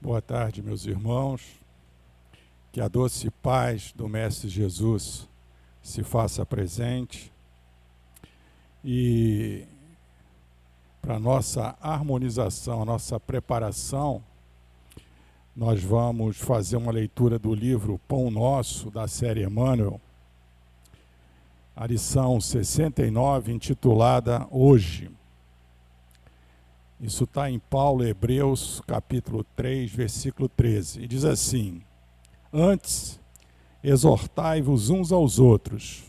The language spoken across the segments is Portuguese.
Boa tarde, meus irmãos. Que a doce paz do Mestre Jesus se faça presente. E para nossa harmonização, nossa preparação, nós vamos fazer uma leitura do livro Pão Nosso, da série Emmanuel, a lição 69, intitulada Hoje. Isso está em Paulo, Hebreus, capítulo 3, versículo 13. E diz assim: Antes, exortai-vos uns aos outros,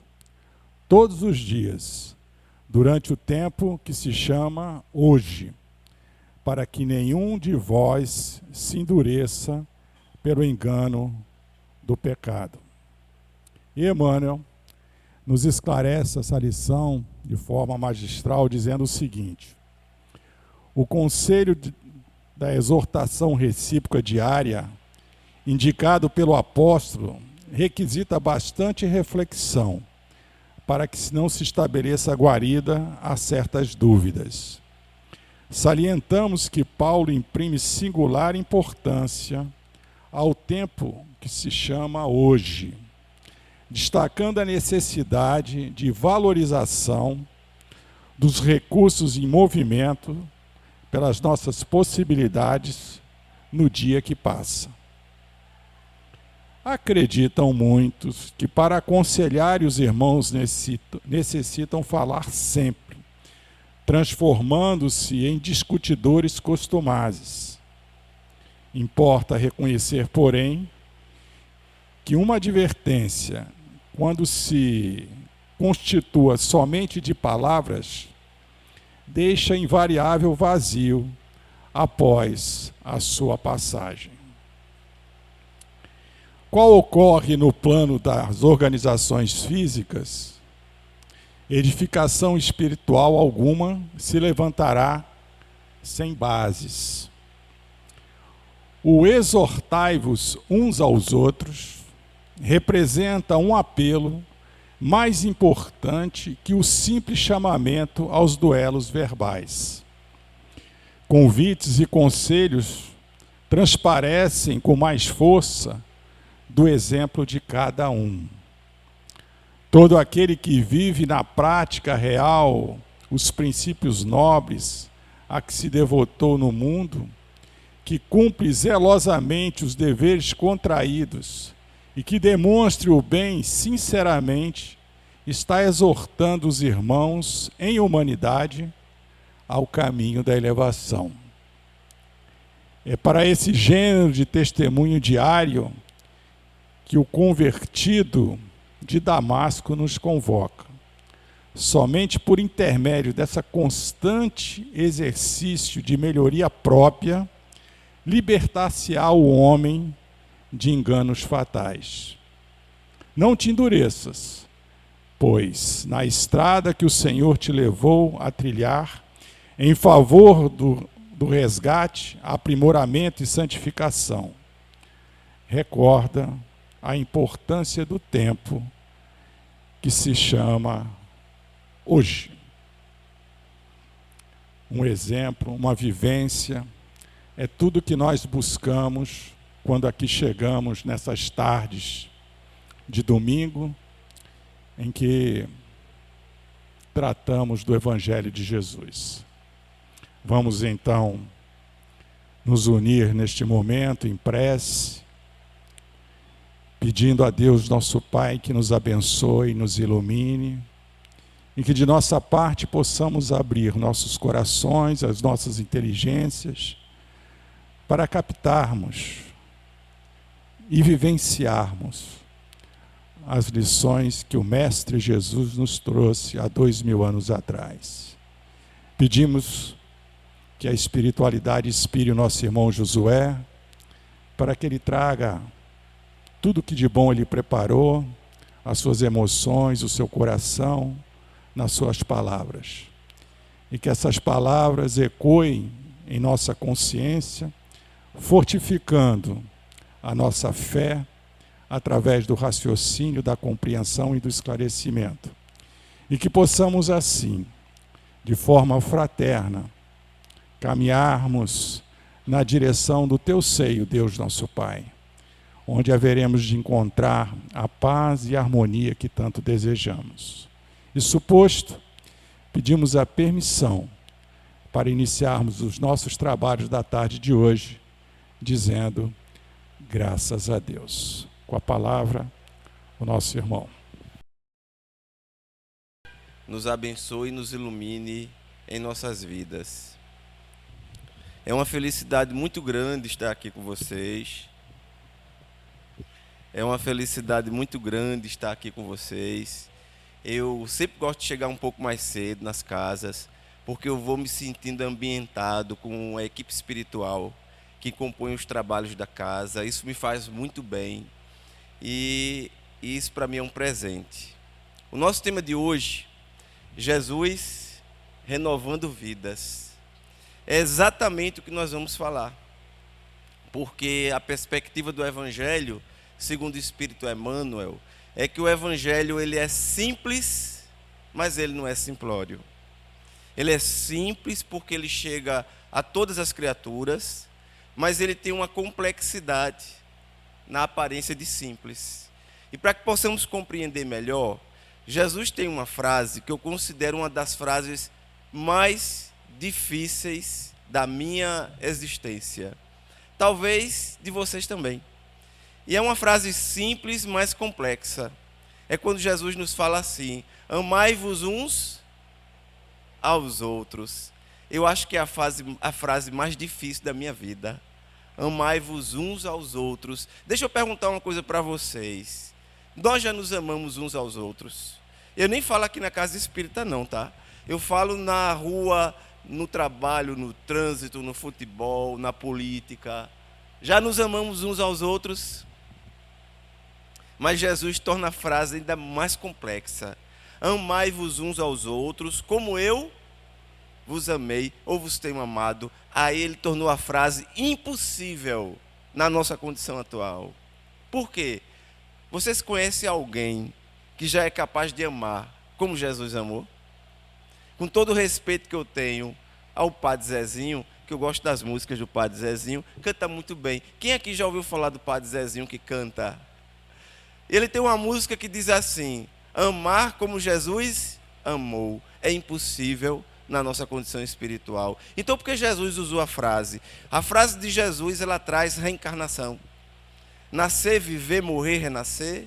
todos os dias, durante o tempo que se chama hoje, para que nenhum de vós se endureça pelo engano do pecado. E Emmanuel nos esclarece essa lição de forma magistral, dizendo o seguinte: o conselho da exortação recíproca diária, indicado pelo apóstolo, requisita bastante reflexão, para que não se estabeleça guarida a certas dúvidas. Salientamos que Paulo imprime singular importância ao tempo que se chama hoje, destacando a necessidade de valorização dos recursos em movimento pelas nossas possibilidades no dia que passa. Acreditam muitos que para aconselhar os irmãos necessitam falar sempre, transformando-se em discutidores costumazes. Importa reconhecer, porém, que uma advertência, quando se constitua somente de palavras, deixa invariável vazio após a sua passagem. Qual ocorre no plano das organizações físicas, edificação espiritual alguma se levantará sem bases. O exortai-vos uns aos outros representa um apelo mais importante que o simples chamamento aos duelos verbais. Convites e conselhos transparecem com mais força do exemplo de cada um. Todo aquele que vive na prática real os princípios nobres a que se devotou no mundo, que cumpre zelosamente os deveres contraídos e que demonstre o bem sinceramente, está exortando os irmãos em humanidade ao caminho da elevação. É para esse gênero de testemunho diário que o convertido de Damasco nos convoca. Somente por intermédio dessa constante exercício de melhoria própria, libertar-se-á o homem de enganos fatais. Não te endureças, pois na estrada que o Senhor te levou a trilhar, em favor do resgate, aprimoramento e santificação, recorda a importância do tempo que se chama hoje. Um exemplo, uma vivência, é tudo que nós buscamos quando aqui chegamos nessas tardes de domingo, em que tratamos do Evangelho de Jesus. Vamos então nos unir neste momento em prece, pedindo a Deus, nosso Pai, que nos abençoe, nos ilumine, e que de nossa parte possamos abrir nossos corações, as nossas inteligências, para captarmos e vivenciarmos as lições que o Mestre Jesus nos trouxe há 2000 anos atrás. Pedimos que a espiritualidade inspire o nosso irmão Josué, para que ele traga tudo que de bom ele preparou, as suas emoções, o seu coração, nas suas palavras. E que essas palavras ecoem em nossa consciência, fortificando a nossa fé através do raciocínio, da compreensão e do esclarecimento. E que possamos assim, de forma fraterna, caminharmos na direção do teu seio, Deus nosso Pai, onde haveremos de encontrar a paz e a harmonia que tanto desejamos. Isso posto, pedimos a permissão para iniciarmos os nossos trabalhos da tarde de hoje, dizendo graças a Deus. Com a palavra, o nosso irmão. Nos abençoe e nos ilumine em nossas vidas. É uma felicidade muito grande estar aqui com vocês. É uma felicidade muito grande estar aqui com vocês. Eu sempre gosto de chegar um pouco mais cedo nas casas, porque eu vou me sentindo ambientado com a equipe espiritual que compõe os trabalhos da casa. Isso me faz muito bem e isso para mim é um presente. O nosso tema de hoje, Jesus renovando vidas. É exatamente o que nós vamos falar, porque a perspectiva do Evangelho, segundo o Espírito Emmanuel, é que o Evangelho ele é simples, mas ele não é simplório. Ele é simples porque ele chega a todas as criaturas, mas ele tem uma complexidade na aparência de simples. E para que possamos compreender melhor, Jesus tem uma frase que eu considero uma das frases mais difíceis da minha existência. Talvez de vocês também. E é uma frase simples, mas complexa. É quando Jesus nos fala assim: amai-vos uns aos outros. Eu acho que é a frase mais difícil da minha vida. Amai-vos uns aos outros. Deixa eu perguntar uma coisa para vocês. Nós já nos amamos uns aos outros? Eu nem falo aqui na casa espírita não, tá? Eu falo na rua, no trabalho, no trânsito, no futebol, na política. Já nos amamos uns aos outros? Mas Jesus torna a frase ainda mais complexa. Amai-vos uns aos outros, como eu vos amei ou vos tenho amado. Aí ele tornou a frase impossível na nossa condição atual. Por quê? Vocês conhecem alguém que já é capaz de amar como Jesus amou? Com todo o respeito que eu tenho ao Padre Zezinho, que eu gosto das músicas do Padre Zezinho, canta muito bem. Quem aqui já ouviu falar do Padre Zezinho que canta? Ele tem uma música que diz assim: amar como Jesus amou é impossível na nossa condição espiritual. Então, por que Jesus usou a frase? A frase de Jesus, ela traz reencarnação. Nascer, viver, morrer, renascer,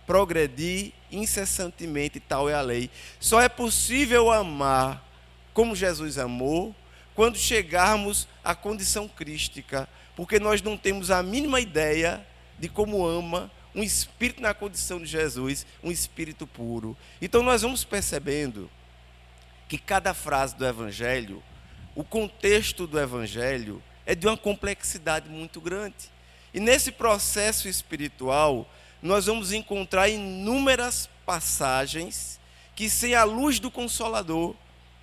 progredir incessantemente, tal é a lei. Só é possível amar como Jesus amou quando chegarmos à condição crística, porque nós não temos a mínima ideia de como ama um espírito na condição de Jesus, um espírito puro. Então nós vamos percebendo que cada frase do Evangelho, o contexto do Evangelho é de uma complexidade muito grande. E nesse processo espiritual, nós vamos encontrar inúmeras passagens que sem a luz do Consolador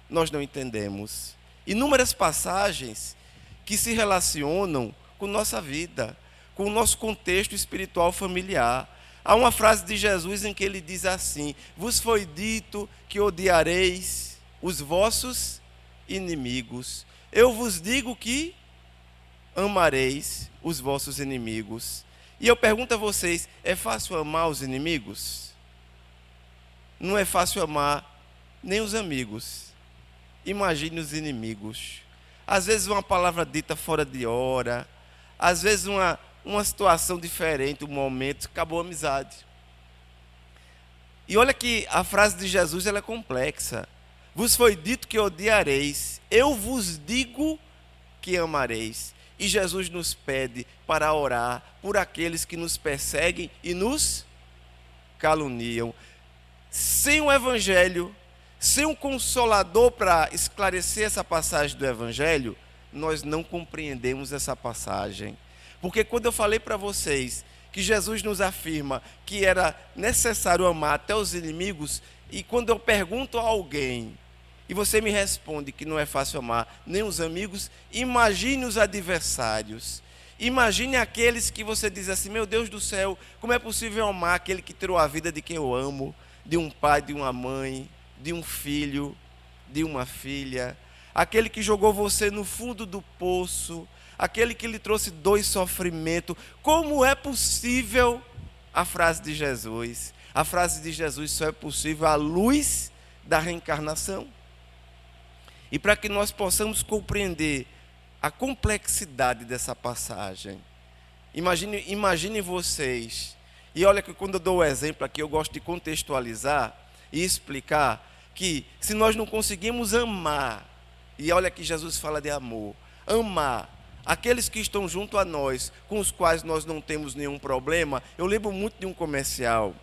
nós não entendemos. Inúmeras passagens que se relacionam com nossa vida, com o nosso contexto espiritual familiar. Há uma frase de Jesus em que ele diz assim: vos foi dito que odiareis os vossos inimigos. Eu vos digo que amareis os vossos inimigos. E eu pergunto a vocês, é fácil amar os inimigos? Não é fácil amar nem os amigos. Imagine os inimigos. Às vezes uma palavra dita fora de hora, às vezes uma situação diferente, um momento, acabou a amizade. E olha que a frase de Jesus ela é complexa. Vos foi dito que odiareis, eu vos digo que amareis. E Jesus nos pede para orar por aqueles que nos perseguem e nos caluniam. Sem o Evangelho, sem um consolador para esclarecer essa passagem do Evangelho, nós não compreendemos essa passagem. Porque quando eu falei para vocês que Jesus nos afirma que era necessário amar até os inimigos, e quando eu pergunto a alguém, e você me responde que não é fácil amar nem os amigos, imagine os adversários. Imagine aqueles que você diz assim: meu Deus do céu, como é possível amar aquele que tirou a vida de quem eu amo, de um pai, de uma mãe, de um filho, de uma filha? aquele que jogou você no fundo do poço, aquele que lhe trouxe dor e sofrimento. Como é possível a frase de Jesus? A frase de Jesus só é possível à luz da reencarnação. E para que nós possamos compreender a complexidade dessa passagem, imaginem vocês, e olha que quando eu dou o exemplo aqui, eu gosto de contextualizar e explicar que se nós não conseguimos amar, e olha que Jesus fala de amor, amar aqueles que estão junto a nós, com os quais nós não temos nenhum problema. Eu lembro muito de um comercial,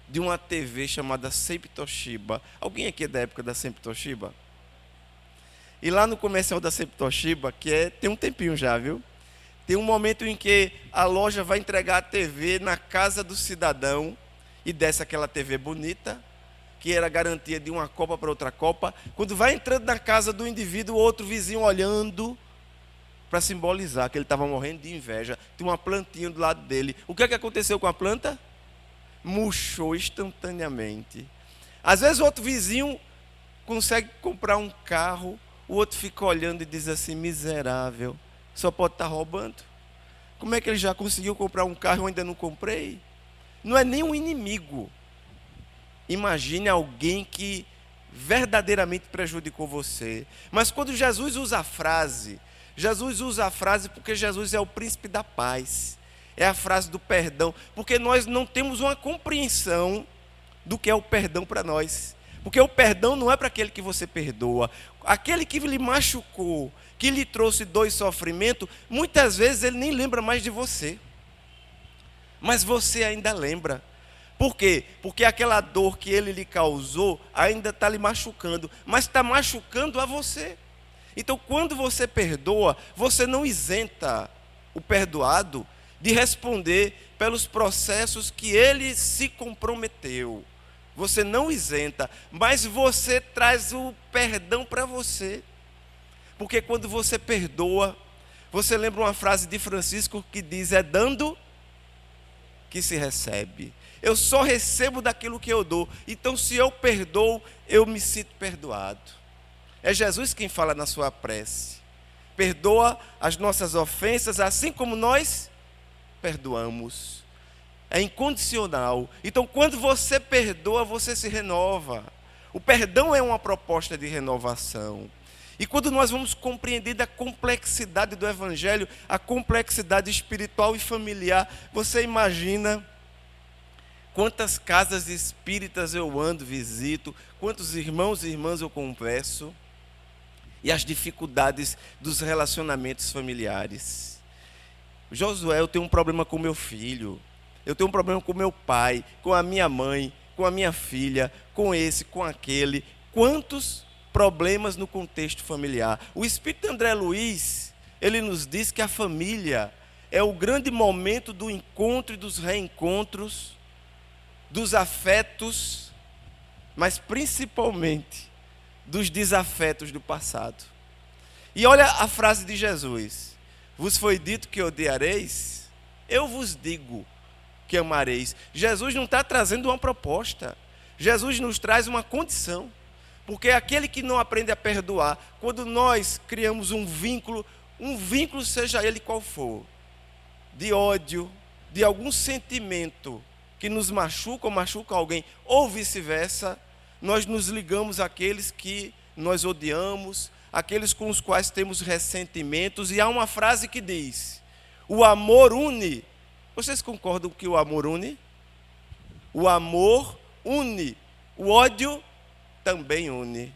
de uma TV chamada Sempre Toshiba. Alguém aqui é da época da Sempre Toshiba? E lá no comercial da Sempre Toshiba, tem um tempinho já, viu? Tem um momento em que a loja vai entregar a TV na casa do cidadão e desce aquela TV bonita, que era garantia de uma Copa para outra Copa. Quando vai entrando na casa do indivíduo, o outro vizinho olhando para simbolizar que ele estava morrendo de inveja. Tem uma plantinha do lado dele. O que é que aconteceu com a planta? Murchou instantaneamente. Às vezes o outro vizinho consegue comprar um carro, o outro fica olhando e diz assim: miserável, só pode estar roubando. Como é que ele já conseguiu comprar um carro e eu ainda não comprei? Não é nem um inimigo. Imagine alguém que verdadeiramente prejudicou você. Mas quando Jesus usa a frase porque Jesus é o príncipe da paz. É a frase do perdão, porque nós não temos uma compreensão do que é o perdão para nós. Porque o perdão não é para aquele que você perdoa. Aquele que lhe machucou, que lhe trouxe dor e sofrimento, muitas vezes ele nem lembra mais de você. Mas você ainda lembra. Por quê? Porque aquela dor que ele lhe causou ainda está lhe machucando, mas está machucando a você. Então, quando você perdoa, você não isenta o perdoado de responder pelos processos que ele se comprometeu. Você não isenta, mas você traz o perdão para você. Porque quando você perdoa, você lembra uma frase de Francisco que diz: é dando que se recebe. Eu só recebo daquilo que eu dou. Então, se eu perdoo, eu me sinto perdoado. É Jesus quem fala na sua prece: perdoa as nossas ofensas, assim como nós perdoamos. É incondicional. Então, quando você perdoa, você se renova. O perdão é uma proposta de renovação. E quando nós vamos compreender a complexidade do Evangelho, a complexidade espiritual e familiar, você imagina quantas casas espíritas eu ando, visito, quantos irmãos e irmãs eu converso, e as dificuldades dos relacionamentos familiares. Josué, eu tenho um problema com meu filho, eu tenho um problema com meu pai, com a minha mãe, com a minha filha, com esse, com aquele. Quantos problemas no contexto familiar. O Espírito André Luiz, ele nos diz que a família é o grande momento do encontro e dos reencontros, dos afetos, mas principalmente dos desafetos do passado. E olha a frase de Jesus: vos foi dito que odiareis, eu vos digo que amareis. Jesus não está trazendo uma proposta, Jesus nos traz uma condição. Porque aquele que não aprende a perdoar, quando nós criamos um vínculo seja ele qual for, de ódio, de algum sentimento que nos machuca ou machuca alguém, ou vice-versa, nós nos ligamos àqueles que nós odiamos, aqueles com os quais temos ressentimentos. E há uma frase que diz: o amor une. Vocês concordam que o amor une? O amor une, o ódio também une,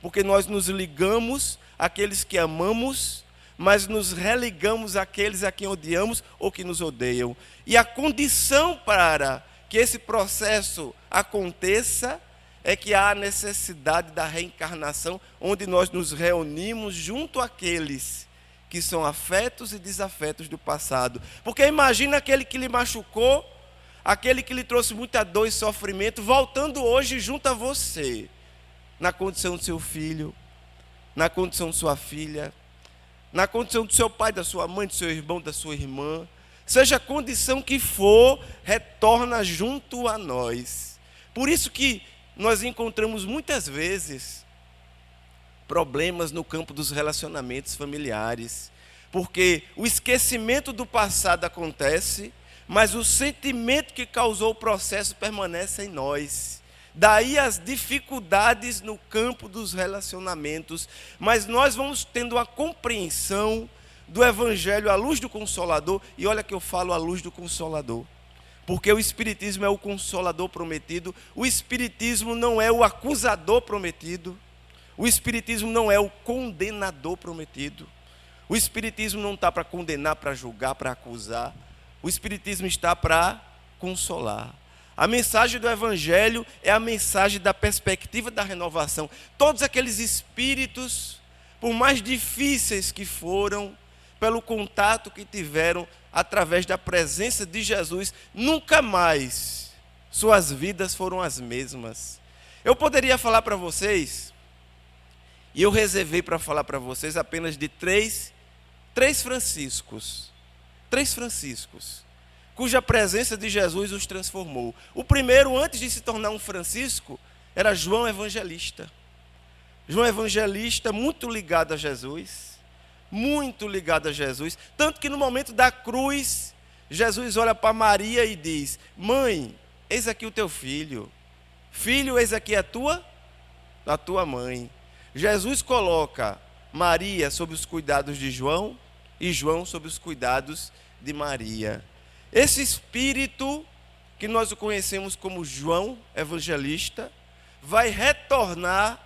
porque nós nos ligamos àqueles que amamos, mas nos religamos àqueles a quem odiamos ou que nos odeiam. E a condição para que esse processo aconteça é que há a necessidade da reencarnação, onde nós nos reunimos junto àqueles que são afetos e desafetos do passado. Porque imagina aquele que lhe machucou, aquele que lhe trouxe muita dor e sofrimento, voltando hoje junto a você, na condição do seu filho, na condição de sua filha, na condição do seu pai, da sua mãe, do seu irmão, da sua irmã. Seja a condição que for, retorna junto a nós. Por isso que nós encontramos muitas vezes problemas no campo dos relacionamentos familiares. Porque o esquecimento do passado acontece, mas o sentimento que causou o processo permanece em nós. Daí as dificuldades no campo dos relacionamentos, mas nós vamos tendo a compreensão do Evangelho à luz do Consolador, e olha que eu falo à luz do Consolador, porque o Espiritismo é o Consolador prometido, o Espiritismo não é o acusador prometido, o Espiritismo não é o condenador prometido, o Espiritismo não está para condenar, para julgar, para acusar, o Espiritismo está para consolar. A mensagem do Evangelho é a mensagem da perspectiva da renovação. Todos aqueles espíritos, por mais difíceis que foram, pelo contato que tiveram através da presença de Jesus, nunca mais suas vidas foram as mesmas. Eu poderia falar para vocês, e eu reservei para falar para vocês apenas de três Franciscos, cuja presença de Jesus os transformou. O primeiro, antes de se tornar um Francisco, era João Evangelista. João Evangelista, muito ligado a Jesus, tanto que no momento da cruz, Jesus olha para Maria e diz: mãe, eis aqui o teu filho. Filho, eis aqui a tua mãe. Jesus coloca Maria sob os cuidados de João e João sob os cuidados de Maria. Esse espírito, que nós o conhecemos como João Evangelista, vai retornar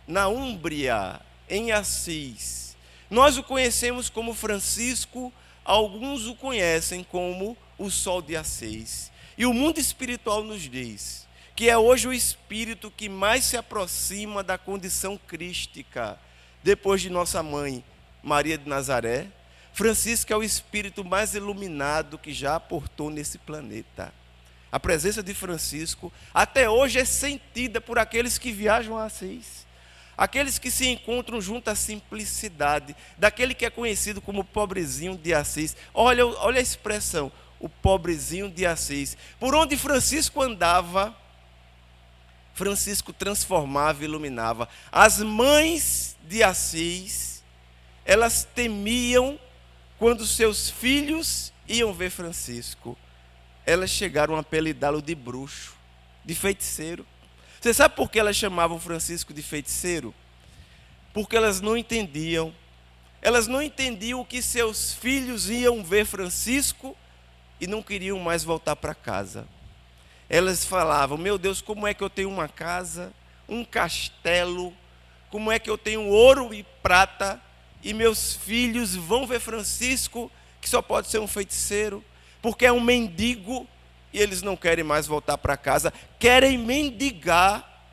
na Úmbria, em Assis. Nós o conhecemos como Francisco, alguns o conhecem como o Sol de Assis. E o mundo espiritual nos diz que é hoje o espírito que mais se aproxima da condição crística, depois de nossa mãe Maria de Nazaré. Francisco é o espírito mais iluminado que já aportou nesse planeta. A presença de Francisco até hoje é sentida por aqueles que viajam a Assis, aqueles que se encontram junto à simplicidade, daquele que é conhecido como pobrezinho de Assis. Olha a expressão, o pobrezinho de Assis. Por onde Francisco andava, Francisco transformava e iluminava. As mães de Assis, elas temiam quando seus filhos iam ver Francisco. Elas chegaram a apelidá-lo de bruxo, de feiticeiro. Você sabe por que elas chamavam Francisco de feiticeiro? Porque elas não entendiam. Elas não entendiam que seus filhos iam ver Francisco e não queriam mais voltar para casa. Elas falavam: meu Deus, como é que eu tenho uma casa, um castelo, como é que eu tenho ouro e prata, e meus filhos vão ver Francisco, que só pode ser um feiticeiro, porque é um mendigo, e eles não querem mais voltar para casa, querem mendigar,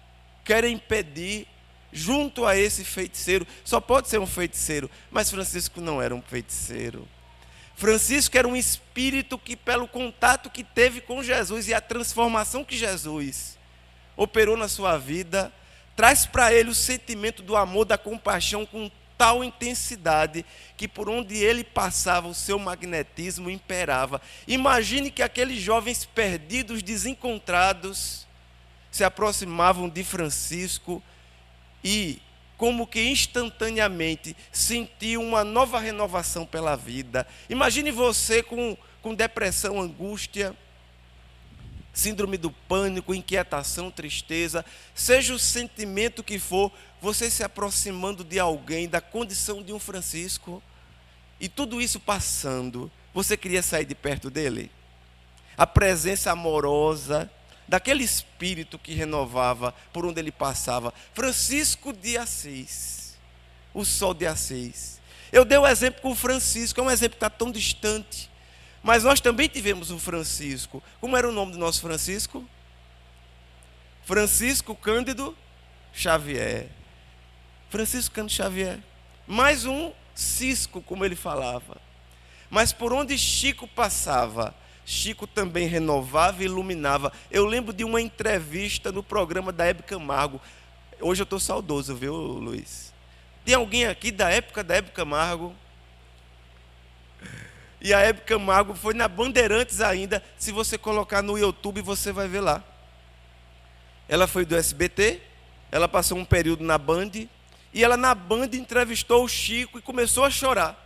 querem pedir junto a esse feiticeiro. Só pode ser um feiticeiro, mas Francisco não era um feiticeiro. Francisco era um espírito que, pelo contato que teve com Jesus e a transformação que Jesus operou na sua vida, traz para ele o sentimento do amor, da compaixão com tal intensidade que por onde ele passava o seu magnetismo imperava. Imagine que aqueles jovens perdidos, desencontrados, se aproximavam de Francisco e, como que instantaneamente, sentiam uma nova renovação pela vida. Imagine você com depressão, angústia, síndrome do pânico, inquietação, tristeza, seja o sentimento que for, você se aproximando de alguém, da condição de um Francisco, e tudo isso passando, você queria sair de perto dele? A presença amorosa daquele espírito que renovava por onde ele passava. Francisco de Assis, o Sol de Assis. Eu dei o exemplo com o Francisco, é um exemplo que está tão distante, mas nós também tivemos um Francisco. Como era o nome do nosso Francisco? Francisco Cândido Xavier. Francisco Cândido Xavier. Mais um cisco, como ele falava. Mas por onde Chico passava, Chico também renovava e iluminava. Eu lembro de uma entrevista no programa da Hebe Camargo. Hoje eu estou saudoso, viu, Luiz? Tem alguém aqui da época da Hebe Camargo? E a Hebe Camargo foi na Bandeirantes ainda. Se você colocar no YouTube, você vai ver lá. Ela foi do SBT, ela passou um período na Band, e ela na Band entrevistou o Chico e começou a chorar.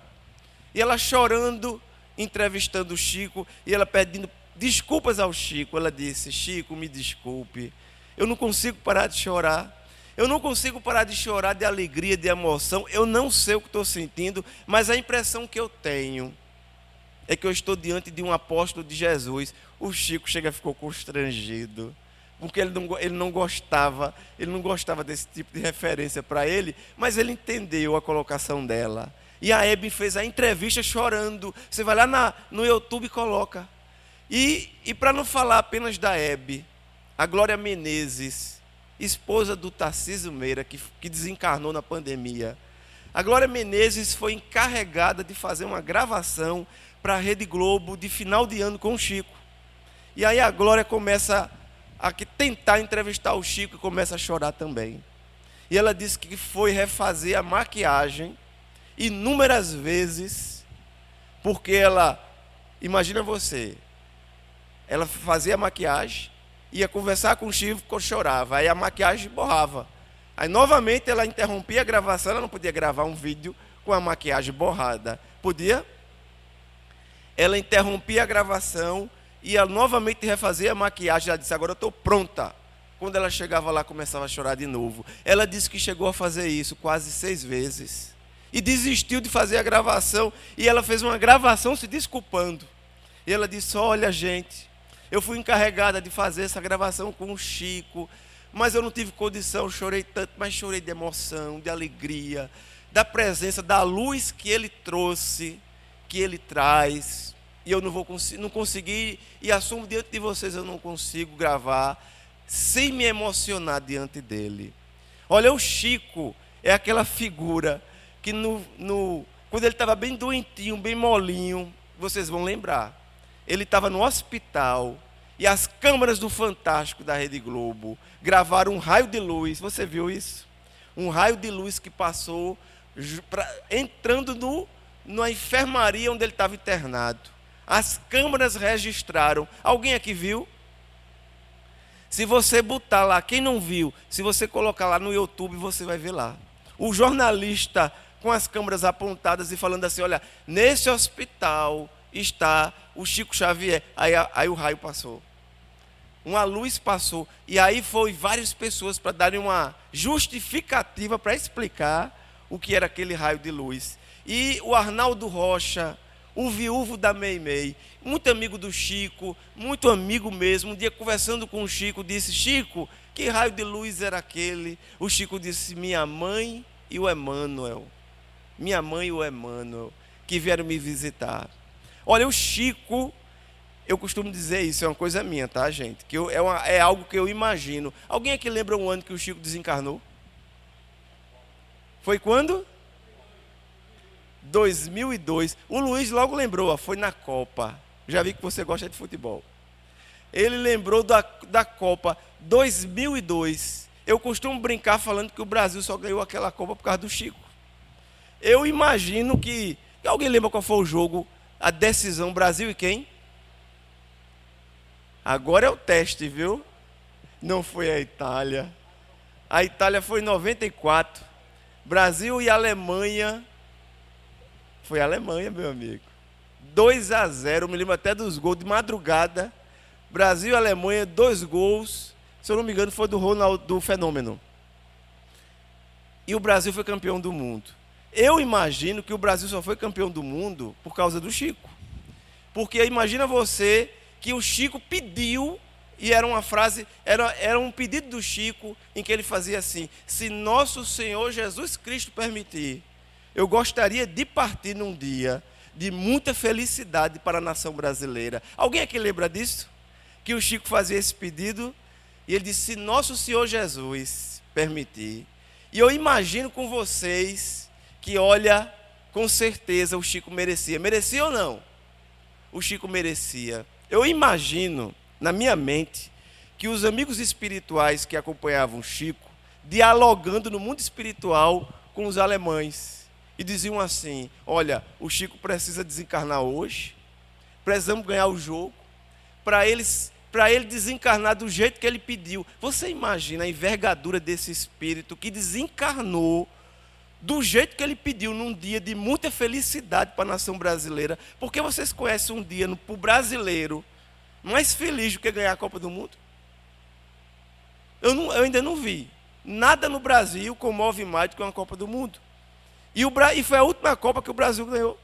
E ela chorando, entrevistando o Chico, e ela pedindo desculpas ao Chico. Ela disse: Chico, me desculpe, eu não consigo parar de chorar. Eu não consigo parar de chorar de alegria, de emoção. Eu não sei o que estou sentindo, mas a impressão que eu tenho é que eu estou diante de um apóstolo de Jesus. O Chico ficou constrangido, porque ele não gostava desse tipo de referência para ele, mas ele entendeu a colocação dela. E a Hebe fez a entrevista chorando. Você vai lá no YouTube e coloca. E para não falar apenas da Hebe, a Glória Menezes, esposa do Tarcísio Meira, que desencarnou na pandemia. A Glória Menezes foi encarregada de fazer uma gravação para a Rede Globo de final de ano com o Chico. E aí a Glória começa a tentar entrevistar o Chico e começa a chorar também. E ela disse que foi refazer a maquiagem inúmeras vezes, porque ela, imagina você, ela fazia a maquiagem, ia conversar com o Chico, chorava, aí a maquiagem borrava. Aí novamente ela interrompia a gravação, ela não podia gravar um vídeo com a maquiagem borrada. Podia? Ela interrompia a gravação, ia novamente refazer a maquiagem, ela disse: agora eu estou pronta. Quando ela chegava lá, começava a chorar de novo. Ela disse que chegou a fazer isso quase 6 vezes. E desistiu de fazer a gravação, e ela fez uma gravação se desculpando. E ela disse: olha, gente, eu fui encarregada de fazer essa gravação com o Chico, mas eu não tive condição, chorei tanto, mas chorei de emoção, de alegria, da presença, da luz que ele trouxe, que ele traz, e eu não consegui, e assumo diante de vocês, eu não consigo gravar sem me emocionar diante dele. Olha, o Chico é aquela figura que quando ele estava bem doentinho, bem molinho, vocês vão lembrar, ele estava no hospital, e as câmeras do Fantástico da Rede Globo gravaram um raio de luz. Você viu isso? Um raio de luz que passou entrando na enfermaria onde ele estava internado. As câmeras registraram. Alguém aqui viu? Se você botar lá, quem não viu, se você colocar lá no YouTube, você vai ver lá. O jornalista com as câmeras apontadas e falando assim: olha, nesse hospital está o Chico Xavier. Aí o raio passou. Uma luz passou. E aí foi várias pessoas para darem uma justificativa para explicar o que era aquele raio de luz. E o Arnaldo Rocha, o viúvo da Meimei, muito amigo do Chico, muito amigo mesmo, um dia conversando com o Chico, disse: Chico, que raio de luz era aquele? O Chico disse: minha mãe e o Emmanuel. Minha mãe e o Emmanuel, que vieram me visitar. Olha, o Chico, eu costumo dizer isso, é uma coisa minha, tá, gente? É algo que eu imagino. Alguém aqui lembra um ano que o Chico desencarnou? Foi quando? 2002. O Luiz logo lembrou, foi na Copa. Já vi que você gosta de futebol. Ele lembrou da Copa 2002. Eu costumo brincar falando que o Brasil só ganhou aquela Copa por causa do Chico. Eu imagino que... Alguém lembra qual foi o jogo? A decisão, Brasil e quem? Agora é o teste, viu? Não foi a Itália. A Itália foi em 94. Brasil e Alemanha. Foi a Alemanha, meu amigo. 2-0, me lembro até dos gols de madrugada. Brasil e Alemanha, 2 gols. Se eu não me engano, foi do Ronaldo, do Fenômeno. E o Brasil foi campeão do mundo. Eu imagino que o Brasil só foi campeão do mundo por causa do Chico. Porque imagina você que o Chico pediu, e era uma frase, era um pedido do Chico, em que ele fazia assim: se nosso Senhor Jesus Cristo permitir, eu gostaria de partir num dia de muita felicidade para a nação brasileira. Alguém aqui lembra disso? Que o Chico fazia esse pedido, e ele disse: se nosso Senhor Jesus permitir. E eu imagino com vocês que, olha, com certeza o Chico merecia. Merecia ou não? O Chico merecia. Eu imagino, na minha mente, que os amigos espirituais que acompanhavam o Chico, dialogando no mundo espiritual com os alemães, e diziam assim: olha, o Chico precisa desencarnar hoje, precisamos ganhar o jogo, para ele desencarnar do jeito que ele pediu. Você imagina a envergadura desse espírito que desencarnou do jeito que ele pediu, num dia de muita felicidade para a nação brasileira. Porque vocês conhecem um dia para o brasileiro mais feliz do que ganhar a Copa do Mundo? Eu ainda não vi. Nada no Brasil comove mais do que uma Copa do Mundo. E foi a última Copa que o Brasil ganhou,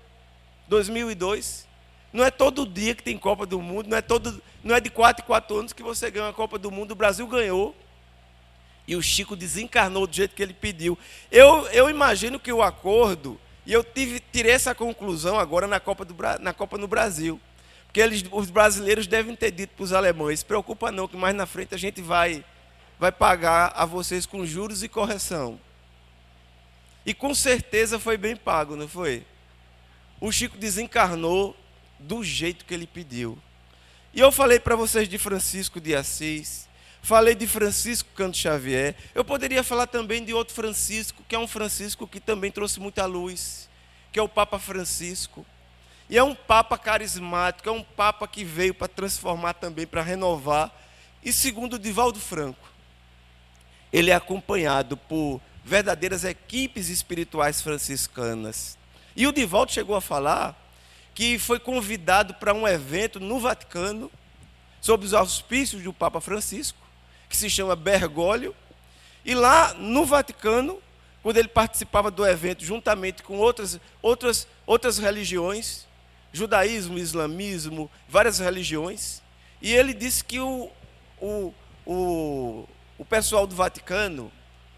2002. Não é todo dia que tem Copa do Mundo, não é de 4 em 4 anos que você ganha a Copa do Mundo. O Brasil ganhou. E o Chico desencarnou do jeito que ele pediu. Eu imagino que o acordo, e eu tirei essa conclusão agora na Copa no Brasil. Porque os brasileiros devem ter dito para os alemães: se preocupa não, que mais na frente a gente vai pagar a vocês com juros e correção. E com certeza foi bem pago, não foi? O Chico desencarnou do jeito que ele pediu. E eu falei para vocês de Francisco de Assis, falei de Francisco Canto Xavier. Eu poderia falar também de outro Francisco, que é um Francisco que também trouxe muita luz, que é o Papa Francisco. E é um Papa carismático, é um Papa que veio para transformar também, para renovar. E segundo Divaldo Franco, ele é acompanhado por verdadeiras equipes espirituais franciscanas. E o Divaldo chegou a falar que foi convidado para um evento no Vaticano, sob os auspícios do Papa Francisco, que se chama Bergoglio. E lá no Vaticano, quando ele participava do evento juntamente com outras religiões, judaísmo, islamismo, várias religiões, e ele disse que o pessoal do Vaticano,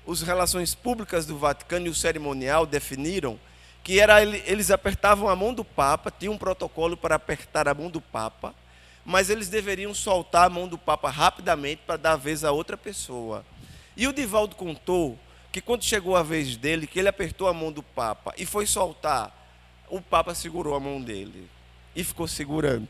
as relações públicas do Vaticano e o cerimonial definiram que eles apertavam a mão do Papa, tinha um protocolo para apertar a mão do Papa, mas eles deveriam soltar a mão do Papa rapidamente para dar a vez a outra pessoa. E o Divaldo contou que quando chegou a vez dele, que ele apertou a mão do Papa e foi soltar, o Papa segurou a mão dele e ficou segurando.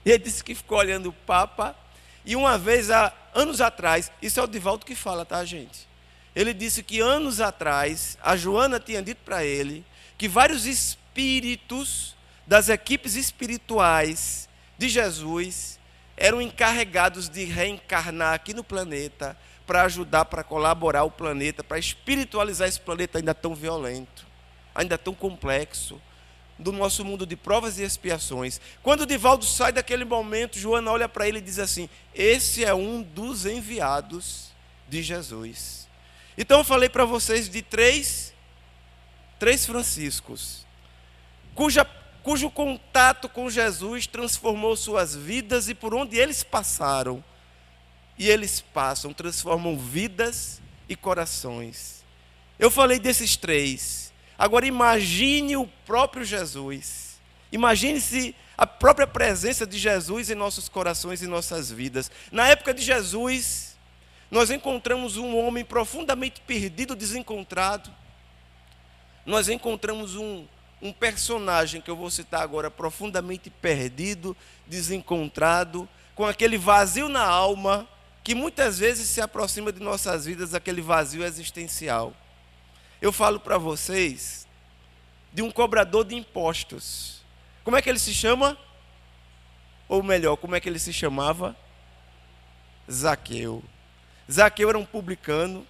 E ele disse que ficou olhando o Papa. E uma vez, há anos atrás, isso é o Divaldo que fala, tá, gente? Ele disse que anos atrás, a Joana tinha dito para ele que vários espíritos das equipes espirituais de Jesus eram encarregados de reencarnar aqui no planeta para ajudar, para colaborar o planeta, para espiritualizar esse planeta ainda tão violento, ainda tão complexo, do nosso mundo de provas e expiações. Quando o Divaldo sai daquele momento, Joana olha para ele e diz assim: esse é um dos enviados de Jesus. Então eu falei para vocês de três Franciscos, cujo contato com Jesus transformou suas vidas, e por onde eles passaram, e eles passam, transformam vidas e corações. Eu falei desses três. Agora imagine o próprio Jesus. Imagine-se a própria presença de Jesus em nossos corações e nossas vidas. Na época de Jesus, nós encontramos um homem profundamente perdido, desencontrado. Nós encontramos um personagem que eu vou citar agora, profundamente perdido, desencontrado, com aquele vazio na alma, que muitas vezes se aproxima de nossas vidas, aquele vazio existencial. Eu falo para vocês de um cobrador de impostos. Como é que ele se chama? Ou melhor, como é que ele se chamava? Zaqueu. Zaqueu era um publicano,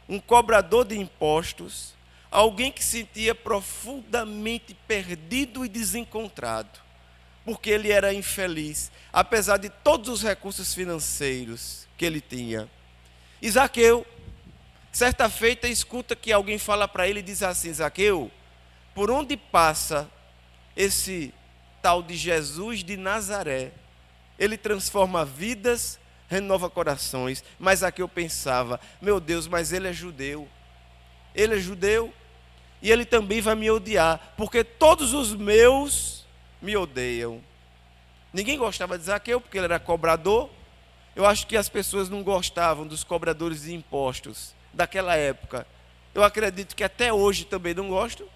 um cobrador de impostos, alguém que se sentia profundamente perdido e desencontrado, porque ele era infeliz, apesar de todos os recursos financeiros que ele tinha. E Zaqueu, certa feita, escuta que alguém fala para ele e diz assim: Zaqueu, por onde passa esse tal de Jesus de Nazaré, ele transforma vidas, renova corações. Mas Zaqueu pensava: meu Deus, mas ele é judeu. Ele é judeu e ele também vai me odiar, porque todos os meus me odeiam. Ninguém gostava de Zaqueu porque ele era cobrador. Eu acho que as pessoas não gostavam dos cobradores de impostos daquela época. Eu acredito que até hoje também não gostam.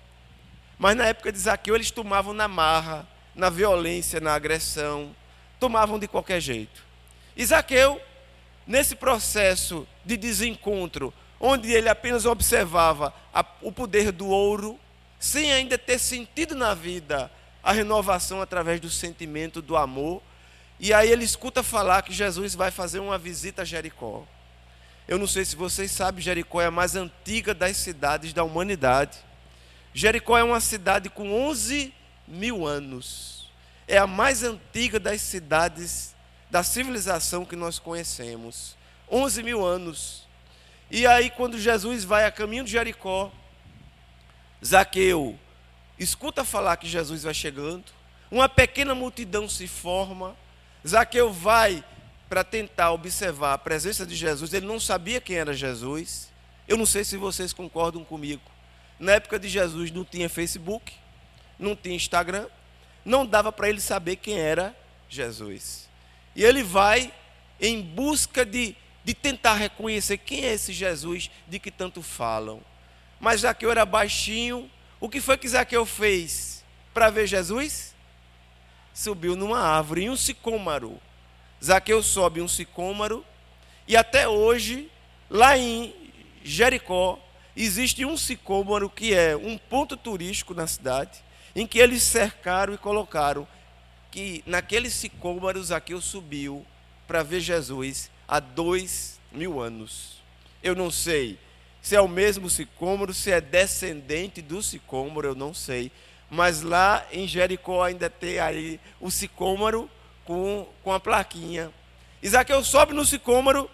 Mas na época de Zaqueu eles tomavam na marra, na violência, na agressão. Tomavam de qualquer jeito. E Zaqueu, nesse processo de desencontro, onde ele apenas observava o poder do ouro, sem ainda ter sentido na vida a renovação através do sentimento do amor, e aí ele escuta falar que Jesus vai fazer uma visita a Jericó. Eu não sei se vocês sabem, Jericó é a mais antiga das cidades da humanidade. Jericó é uma cidade com 11 mil anos. É a mais antiga das cidades da civilização que nós conhecemos. 11 mil anos. E aí, quando Jesus vai a caminho de Jericó, Zaqueu escuta falar que Jesus vai chegando, uma pequena multidão se forma, Zaqueu vai para tentar observar a presença de Jesus, ele não sabia quem era Jesus. Eu não sei se vocês concordam comigo. Na época de Jesus não tinha Facebook, não tinha Instagram, não dava para ele saber quem era Jesus. E ele vai em busca de tentar reconhecer quem é esse Jesus de que tanto falam. Mas Zaqueu era baixinho. O que foi que Zaqueu fez para ver Jesus? Subiu numa árvore, em um sicômoro. Zaqueu sobe um sicômoro. E até hoje, lá em Jericó, existe um sicômoro que é um ponto turístico na cidade, em que eles cercaram e colocaram que naquele sicômoro Zaqueu subiu para ver Jesus há 2000 anos. Eu não sei se é o mesmo sicômoro, se é descendente do sicômoro, eu não sei. Mas lá em Jericó ainda tem aí o sicômoro com a plaquinha. E Zaqueu sobe no sicômoro.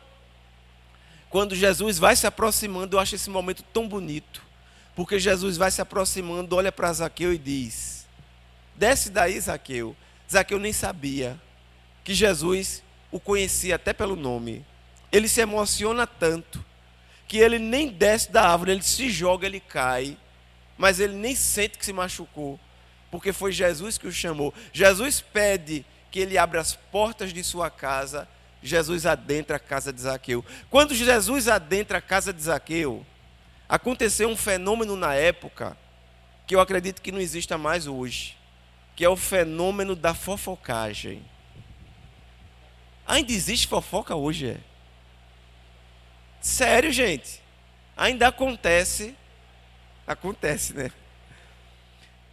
Quando Jesus vai se aproximando, eu acho esse momento tão bonito. Porque Jesus vai se aproximando, olha para Zaqueu e diz: desce daí, Zaqueu. Zaqueu nem sabia que Jesus o conhecia até pelo nome. Ele se emociona tanto que ele nem desce da árvore, ele se joga, ele cai, mas ele nem sente que se machucou, porque foi Jesus que o chamou. Jesus pede que ele abra as portas de sua casa. Jesus adentra a casa de Zaqueu. Quando Jesus adentra a casa de Zaqueu, aconteceu um fenômeno na época que eu acredito que não exista mais hoje, que é o fenômeno da fofocagem. Ainda existe fofoca hoje, é? Sério, gente? Ainda acontece, né?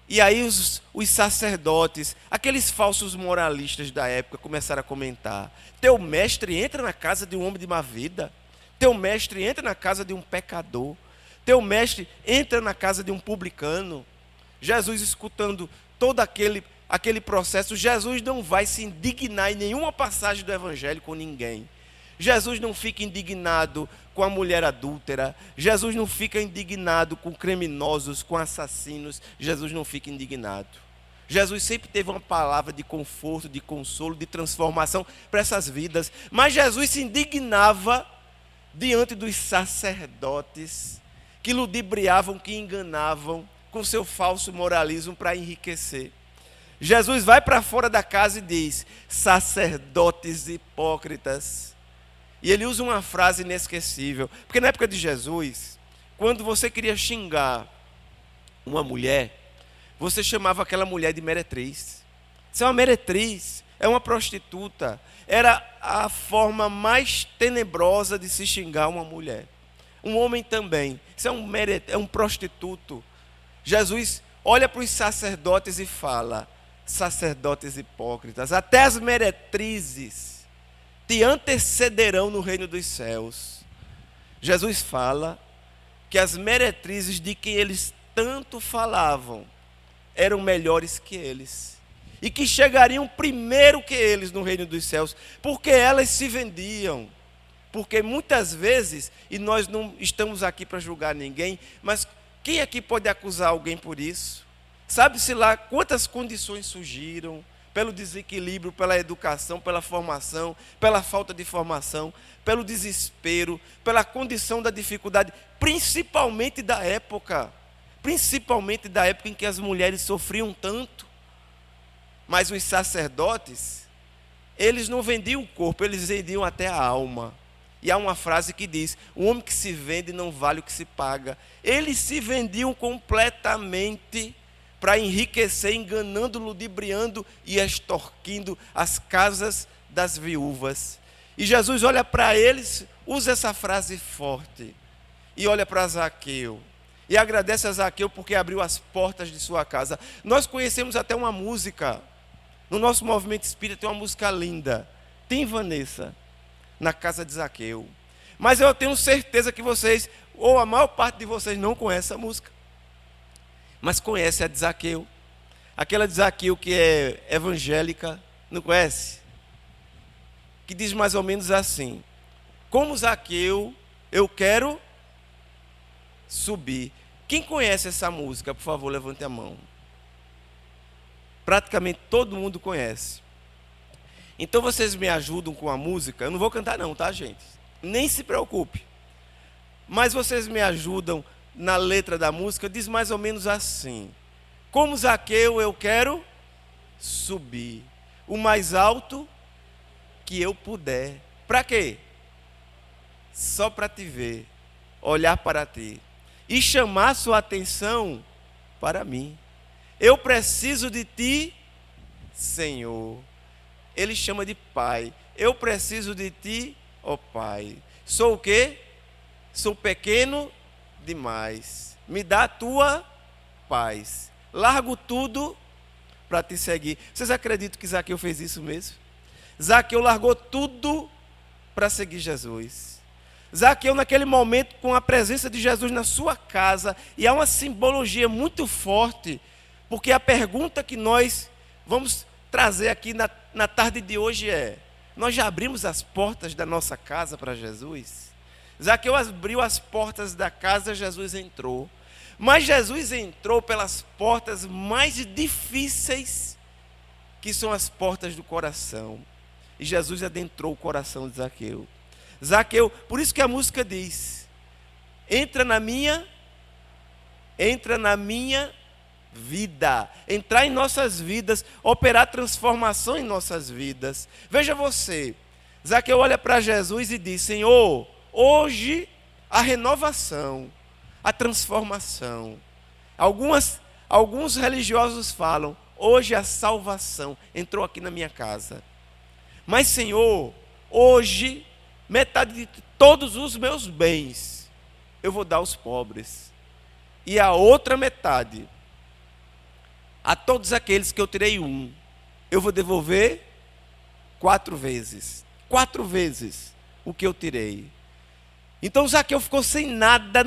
E aí os sacerdotes, aqueles falsos moralistas da época começaram a comentar: teu mestre entra na casa de um homem de má vida, teu mestre entra na casa de um pecador, teu mestre entra na casa de um publicano. Jesus, escutando todo aquele processo, Jesus não vai se indignar em nenhuma passagem do evangelho com ninguém. Jesus não fica indignado com a mulher adúltera. Jesus não fica indignado com criminosos, com assassinos. Jesus não fica indignado. Jesus sempre teve uma palavra de conforto, de consolo, de transformação para essas vidas. Mas Jesus se indignava diante dos sacerdotes que ludibriavam, que enganavam com seu falso moralismo para enriquecer. Jesus vai para fora da casa e diz: sacerdotes hipócritas. E ele usa uma frase inesquecível, porque na época de Jesus, quando você queria xingar uma mulher, você chamava aquela mulher de meretriz. Isso é uma meretriz, é uma prostituta. Era a forma mais tenebrosa de se xingar uma mulher. Um homem também, isso é um prostituto. Jesus olha para os sacerdotes e fala: sacerdotes hipócritas, até as meretrizes te antecederão no reino dos céus. Jesus fala que as meretrizes de quem eles tanto falavam eram melhores que eles, e que chegariam primeiro que eles no reino dos céus, porque elas se vendiam. Porque muitas vezes, e nós não estamos aqui para julgar ninguém, mas quem aqui pode acusar alguém por isso? Sabe-se lá quantas condições surgiram, pelo desequilíbrio, pela educação, pela formação, pela falta de formação, pelo desespero, pela condição da dificuldade, principalmente da época em que as mulheres sofriam tanto. Mas os sacerdotes, eles não vendiam o corpo, eles vendiam até a alma. E há uma frase que diz: o homem que se vende não vale o que se paga. Eles se vendiam completamente para enriquecer, enganando, ludibriando e extorquindo as casas das viúvas. E Jesus olha para eles, usa essa frase forte, e olha para Zaqueu, e agradece a Zaqueu porque abriu as portas de sua casa. Nós conhecemos até uma música, no nosso movimento espírita tem uma música linda, Tim Vanessa, na casa de Zaqueu. Mas eu tenho certeza que vocês, ou a maior parte de vocês, não conhece essa música. mas conhece a de Zaqueu. Aquela de Zaqueu que é evangélica, não conhece? Que diz mais ou menos assim: como Zaqueu, eu quero subir. Quem conhece essa música, por favor, levante a mão. Praticamente todo mundo conhece. Então vocês me ajudam com a música. Eu não vou cantar não, tá, gente? Nem se preocupe. Mas vocês me ajudam na letra da música. Diz mais ou menos assim: como Zaqueu, eu quero subir o mais alto que eu puder. Para quê? Só para te ver, olhar para ti e chamar sua atenção para mim. Eu preciso de ti, Senhor. Ele chama de Pai. Eu preciso de ti, ó Pai. Sou o quê? Sou pequeno demais. Me dá a tua paz. Largo tudo para te seguir. Vocês acreditam que Zaqueu fez isso mesmo? Zaqueu largou tudo para seguir Jesus. Zaqueu, naquele momento, com a presença de Jesus na sua casa, e há uma simbologia muito forte, porque a pergunta que nós vamos trazer aqui na tarde de hoje é: nós já abrimos as portas da nossa casa para Jesus? Zaqueu abriu as portas da casa, Jesus entrou. Mas Jesus entrou pelas portas mais difíceis, que são as portas do coração. E Jesus adentrou o coração de Zaqueu. Zaqueu, por isso que a música diz: entra na minha vida, entrar em nossas vidas, operar transformação em nossas vidas. Veja você, Zaqueu olha para Jesus e diz: Senhor, hoje a renovação, a transformação. Alguns religiosos falam: hoje a salvação entrou aqui na minha casa. Mas Senhor, hoje metade de todos os meus bens eu vou dar aos pobres, e a outra metade, a todos aqueles que eu tirei eu vou devolver 4 vezes. 4 vezes o que eu tirei. Então Zaqueu ficou sem nada.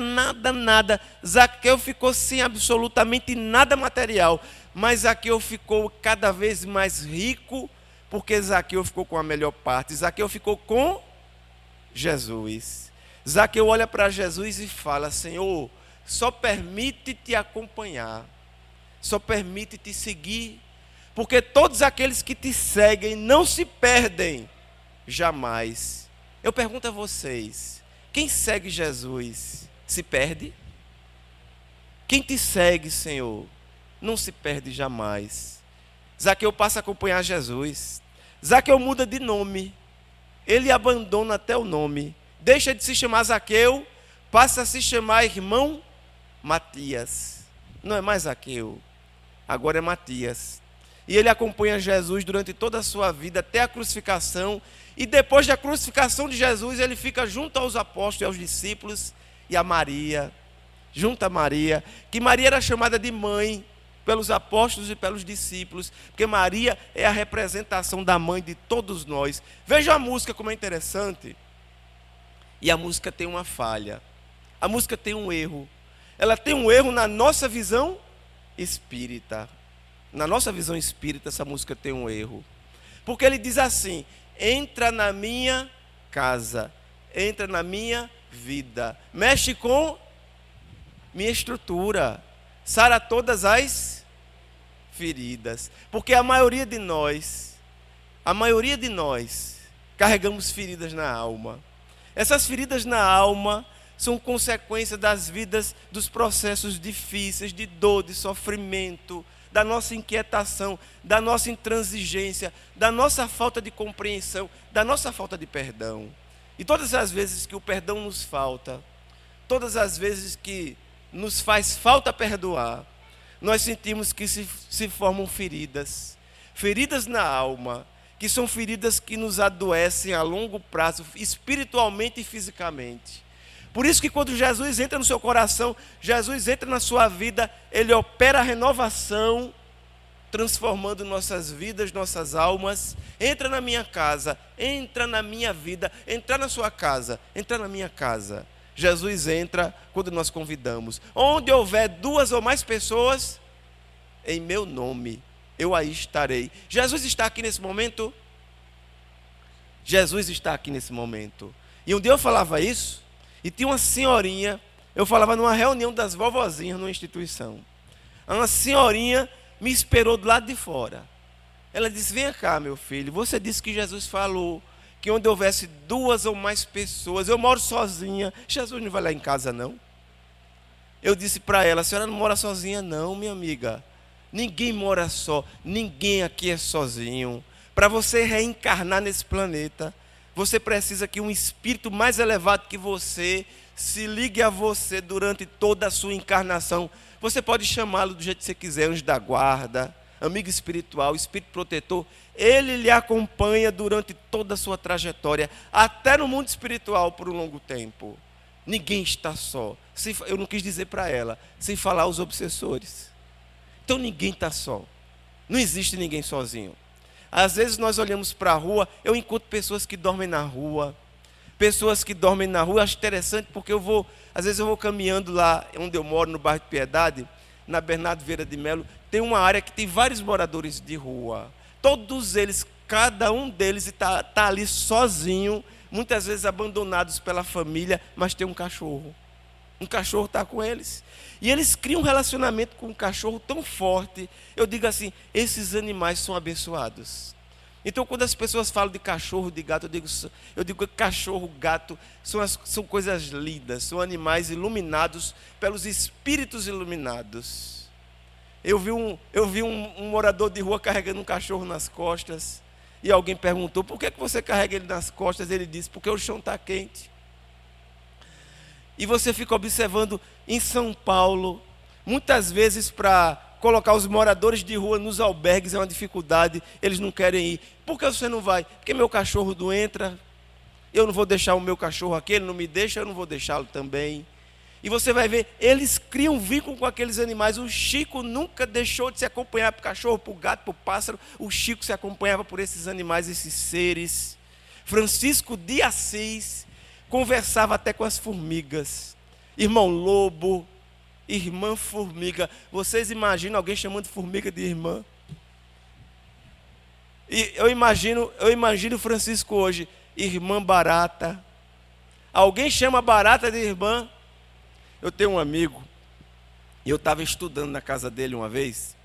Zaqueu ficou sem absolutamente nada material. Mas Zaqueu ficou cada vez mais rico, porque Zaqueu ficou com a melhor parte. Zaqueu ficou com Jesus. Zaqueu olha para Jesus e fala: Senhor, só permite te acompanhar, só permite te seguir, porque todos aqueles que te seguem não se perdem jamais. Eu pergunto a vocês: quem segue Jesus se perde? Quem te segue, Senhor, não se perde jamais. Zaqueu passa a acompanhar Jesus. Zaqueu muda de nome. Ele abandona até o nome. Deixa de se chamar Zaqueu, passa a se chamar irmão Matias. Não é mais Zaqueu, agora é Matias. E ele acompanha Jesus durante toda a sua vida, até a crucificação. E depois da crucificação de Jesus, ele fica junto aos apóstolos e aos discípulos e a Maria. Junto a Maria, que Maria era chamada de mãe pelos apóstolos e pelos discípulos, porque Maria é a representação da mãe de todos nós. Veja a música como é interessante. E a música tem uma falha. A música tem um erro. Ela tem um erro na nossa visão espírita. Na nossa visão espírita, essa música tem um erro. Porque ele diz assim: entra na minha casa, entra na minha vida, mexe com minha estrutura, sara todas as feridas. Porque a maioria de nós carregamos feridas na alma. Essas feridas na alma são consequência das vidas, dos processos difíceis, de dor, de sofrimento, da nossa inquietação, da nossa intransigência, da nossa falta de compreensão, da nossa falta de perdão. E todas as vezes que o perdão nos falta, todas as vezes que nos faz falta perdoar, nós sentimos que se formam feridas na alma, que são feridas que nos adoecem a longo prazo, espiritualmente e fisicamente. Por isso que quando Jesus entra no seu coração, Jesus entra na sua vida, Ele opera a renovação, transformando nossas vidas, nossas almas. Entra na minha casa, entra na minha vida, entra na sua casa, entra na minha casa. Jesus entra quando nós convidamos. Onde houver 2 ou mais pessoas, em meu nome, eu aí estarei. Jesus está aqui nesse momento? Jesus está aqui nesse momento. E um dia eu falava isso, e tinha uma senhorinha, eu falava numa reunião das vovozinhas numa instituição. Uma senhorinha me esperou do lado de fora. Ela disse: vem cá, meu filho, você disse que Jesus falou que onde houvesse 2 ou mais pessoas, eu moro sozinha, Jesus não vai lá em casa não? Eu disse para ela: a senhora não mora sozinha não, minha amiga. Ninguém mora só, ninguém aqui é sozinho. Para você reencarnar nesse planeta, você precisa que um espírito mais elevado que você se ligue a você durante toda a sua encarnação. Você pode chamá-lo do jeito que você quiser, anjo da guarda, amigo espiritual, espírito protetor. Ele lhe acompanha durante toda a sua trajetória, até no mundo espiritual por um longo tempo. Ninguém está só. Eu não quis dizer para ela, sem falar os obsessores. Então ninguém está só. Não existe ninguém sozinho. Às vezes nós olhamos para a rua, eu encontro pessoas que dormem na rua. Pessoas que dormem na rua, eu acho interessante porque às vezes eu vou caminhando lá onde eu moro, no bairro de Piedade, na Bernardo Vieira de Melo, tem uma área que tem vários moradores de rua. Todos eles, cada um deles está ali sozinho, muitas vezes abandonados pela família, mas tem um cachorro. Um cachorro está com eles. E eles criam um relacionamento com um cachorro tão forte. Eu digo esses animais são abençoados. Então, quando as pessoas falam de cachorro, de gato, eu digo que cachorro, gato são coisas lindas, são animais iluminados pelos espíritos iluminados. Eu vi um morador de rua carregando um cachorro nas costas, e alguém perguntou: por que você carrega ele nas costas? Ele disse: porque o chão está quente. E você fica observando em São Paulo, muitas vezes para colocar os moradores de rua nos albergues é uma dificuldade, eles não querem ir. Por que você não vai? Porque meu cachorro não entra, eu não vou deixar o meu cachorro aqui, ele não me deixa, eu não vou deixá-lo também. E você vai ver, eles criam vínculo com aqueles animais. O Chico nunca deixou de se acompanhar para o cachorro, para o gato, para o pássaro. O Chico se acompanhava por esses animais, esses seres. Francisco de Assis conversava até com as formigas. Irmão lobo, irmã formiga. Vocês imaginam alguém chamando formiga de irmã? E eu imagino Francisco hoje, irmã barata. Alguém chama barata de irmã? Eu tenho um amigo, e eu estava estudando na casa dele uma vez,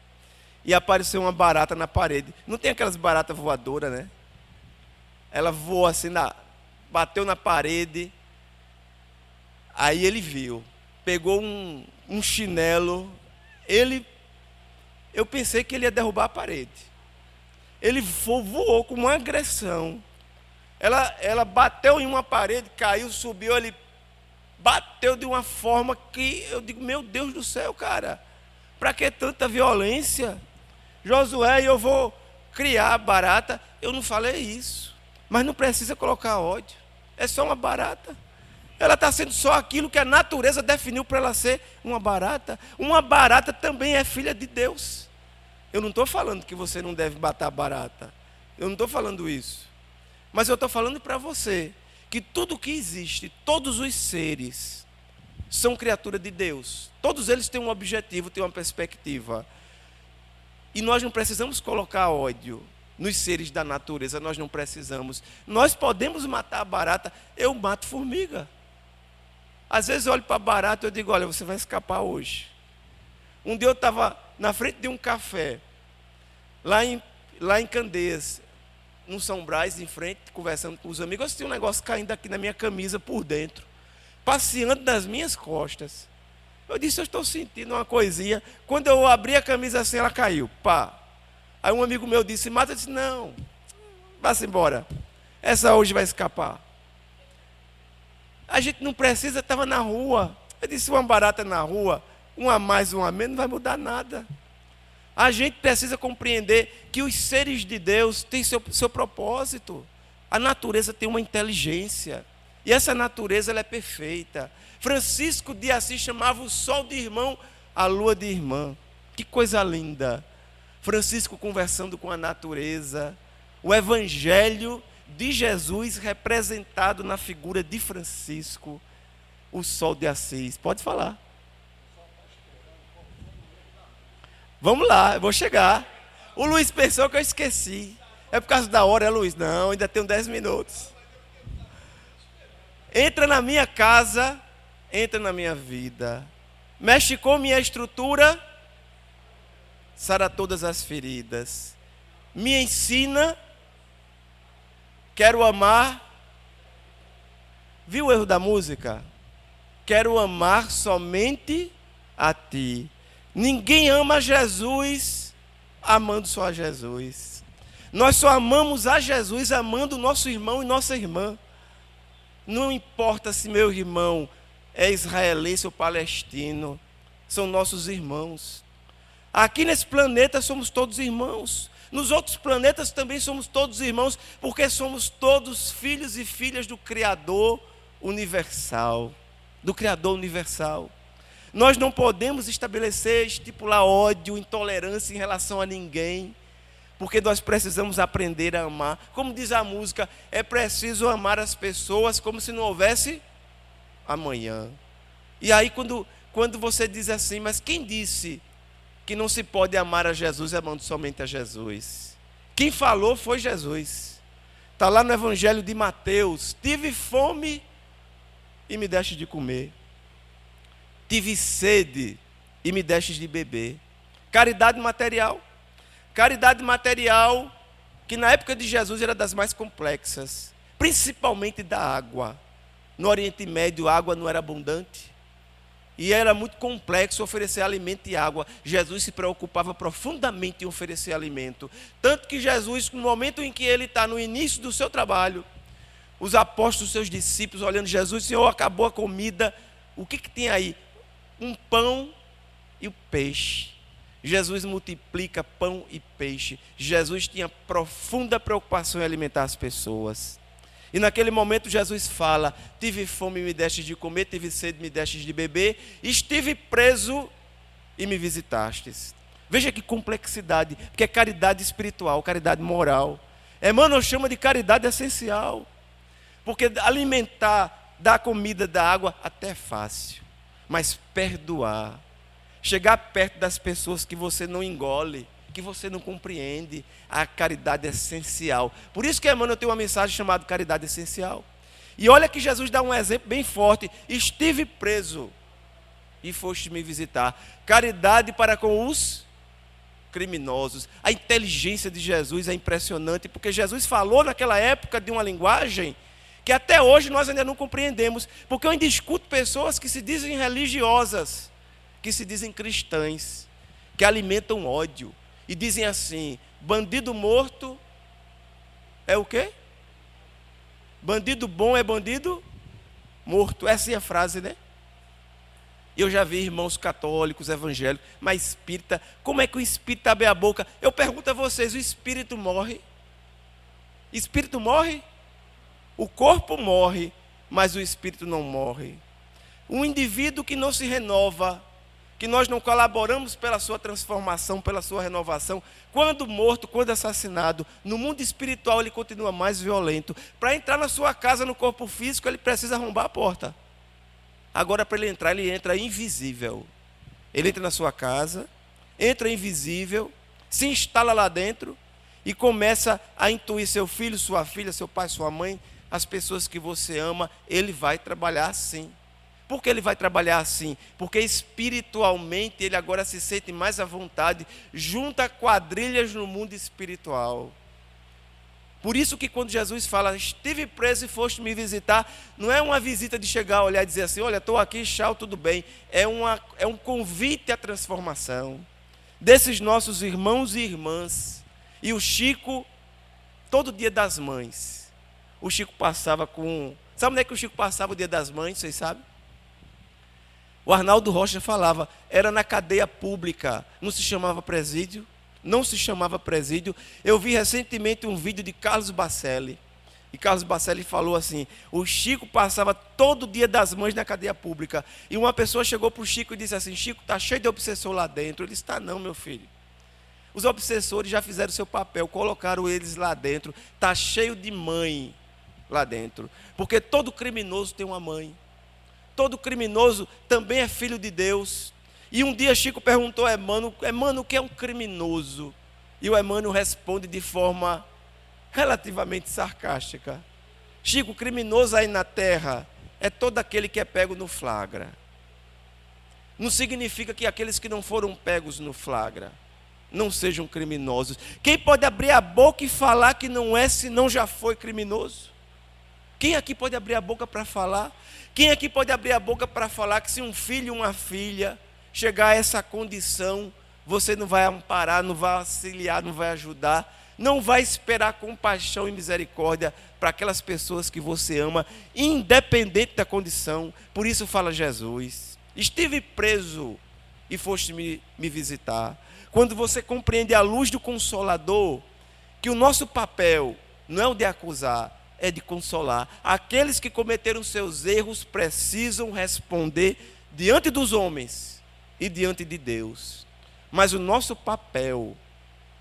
e apareceu uma barata na parede. Não tem aquelas baratas voadoras, né? Ela voou assim, bateu na parede. Aí ele viu, pegou um chinelo. Eu pensei que ele ia derrubar a parede. Ele voou com uma agressão. Ela bateu em uma parede, caiu, subiu, ele bateu de uma forma que eu digo: meu Deus do céu, cara, para que tanta violência? Josué, eu vou criar barata. Eu não falei isso, mas não precisa colocar ódio. É só uma barata. Ela está sendo só aquilo que a natureza definiu para ela ser, uma barata. Uma barata também é filha de Deus. Eu não estou falando que você não deve matar barata. Eu não estou falando isso. Mas eu estou falando para você que tudo que existe, todos os seres, são criatura de Deus. Todos eles têm um objetivo, têm uma perspectiva. E nós não precisamos colocar ódio nos seres da natureza, nós não precisamos. Nós podemos matar a barata. Eu mato formiga. Às vezes eu olho para a barata e eu digo: olha, você vai escapar hoje. Um dia eu estava na frente de um café, lá em Candeias, no São Brás, em frente, conversando com os amigos. Eu senti um negócio caindo aqui na minha camisa por dentro, passeando nas minhas costas. Eu disse: eu estou sentindo uma coisinha. Quando eu abri a camisa assim, ela caiu. Pá. Aí um amigo meu disse: mata. Eu disse: não, vá-se embora. Essa hoje vai escapar. A gente não precisa, estava na rua. Eu disse: uma barata na rua, uma a mais, uma a menos, não vai mudar nada. A gente precisa compreender que os seres de Deus têm seu propósito. A natureza tem uma inteligência. E essa natureza ela é perfeita. Francisco de Assis chamava o sol de irmão, a lua de irmã. Que coisa linda. Francisco conversando com a natureza. O evangelho de Jesus representado na figura de Francisco. o sol de Assis. Pode falar. Vamos lá, eu vou chegar. O Luiz pensou que eu esqueci. É por causa da hora, Luiz? Não, ainda tenho 10 minutos. Entra na minha casa, entra na minha vida. Mexe com minha estrutura, sara todas as feridas. Me ensina, quero amar. Viu o erro da música? Quero amar somente a ti. Ninguém ama Jesus amando só a Jesus. Nós só amamos a Jesus amando o nosso irmão e nossa irmã. Não importa se meu irmão é israelense ou palestino, são nossos irmãos. Aqui nesse planeta somos todos irmãos. Nos outros planetas também somos todos irmãos, porque somos todos filhos e filhas do Criador universal. Do Criador universal. Nós não podemos estipular ódio, intolerância em relação a ninguém, porque nós precisamos aprender a amar. Como diz a música, é preciso amar as pessoas como se não houvesse amanhã. E aí quando você diz assim, mas quem disse que não se pode amar a Jesus amando somente a Jesus? Quem falou foi Jesus. Está lá no Evangelho de Mateus: tive fome e me deste de comer. Tive sede e me deste de beber. Caridade material. Caridade material que na época de Jesus era das mais complexas, principalmente da água. No Oriente Médio a água não era abundante e era muito complexo oferecer alimento e água. Jesus se preocupava profundamente em oferecer alimento, tanto que Jesus, no momento em que ele está no início do seu trabalho, os apóstolos, seus discípulos, olhando Jesus: Senhor, acabou a comida, o que tem aí? Um pão e o peixe. Jesus multiplica pão e peixe. Jesus tinha profunda preocupação em alimentar as pessoas. E naquele momento Jesus fala: tive fome e me deste de comer, tive sede e me deste de beber, estive preso e me visitastes. Veja que complexidade, porque é caridade espiritual, caridade moral. Emmanuel chama de caridade essencial, porque alimentar, dar comida, dar água, até é fácil, mas perdoar, chegar perto das pessoas que você não engole, que você não compreende, a caridade é essencial. Por isso que Emmanuel tem uma mensagem chamada caridade essencial. E olha que Jesus dá um exemplo bem forte: estive preso e foste me visitar. Caridade para com os criminosos. A inteligência de Jesus é impressionante, porque Jesus falou naquela época de uma linguagem que até hoje nós ainda não compreendemos, porque eu ainda escuto pessoas que se dizem religiosas, que se dizem cristãs, que alimentam ódio e dizem assim: bandido morto é o quê? Bandido bom é bandido morto. Essa é a frase, né? Eu já vi irmãos católicos, evangélicos, mas espírita, como é que o espírita abre a boca? Eu pergunto a vocês: o espírito morre? Espírito morre? O corpo morre, mas o espírito não morre. Um indivíduo que não se renova, que nós não colaboramos pela sua transformação, pela sua renovação, quando morto, quando assassinado, no mundo espiritual ele continua mais violento. Para entrar na sua casa, no corpo físico, ele precisa arrombar a porta. Agora, para ele entra invisível. Ele entra na sua casa, entra invisível, se instala lá dentro e começa a intuir seu filho, sua filha, seu pai, sua mãe, as pessoas que você ama. Ele vai trabalhar assim. Por que ele vai trabalhar assim? Porque espiritualmente ele agora se sente mais à vontade, junta quadrilhas no mundo espiritual. Por isso que quando Jesus fala: estive preso e foste me visitar, não é uma visita de chegar, olhar e dizer assim: olha, estou aqui, tchau, tudo bem. É um convite à transformação desses nossos irmãos e irmãs. E o Chico, todo dia das mães, o Chico passava com... Sabe onde é que o Chico passava o dia das mães, vocês sabem? O Arnaldo Rocha falava, era na cadeia pública, não se chamava presídio. Não se chamava presídio. Eu vi recentemente um vídeo de Carlos Bacelli. E Carlos Bacelli falou assim: o Chico passava todo dia das mães na cadeia pública. E uma pessoa chegou para o Chico e disse assim: Chico, está cheio de obsessor lá dentro. Ele disse: está não, meu filho. Os obsessores já fizeram o seu papel, colocaram eles lá dentro. Está cheio de mãe lá dentro. Porque todo criminoso tem uma mãe. todo criminoso também é filho de Deus. E um dia Chico perguntou a Emmanuel, o que é um criminoso? E o Emmanuel responde de forma relativamente sarcástica. Chico, criminoso aí na terra é todo aquele que é pego no flagra. Não significa que aqueles que não foram pegos no flagra não sejam criminosos. Quem pode abrir a boca e falar que não é, se não já foi criminoso? Quem aqui pode abrir a boca para falar? Quem aqui pode abrir a boca para falar que se um filho ou uma filha chegar a essa condição, você não vai amparar, não vai auxiliar, não vai ajudar, não vai esperar compaixão e misericórdia para aquelas pessoas que você ama, independente da condição? Por isso fala Jesus: estive preso e foste me visitar. Quando você compreende à luz do Consolador que o nosso papel não é o de acusar, é de consolar. Aqueles que cometeram seus erros precisam responder diante dos homens e diante de Deus. Mas o nosso papel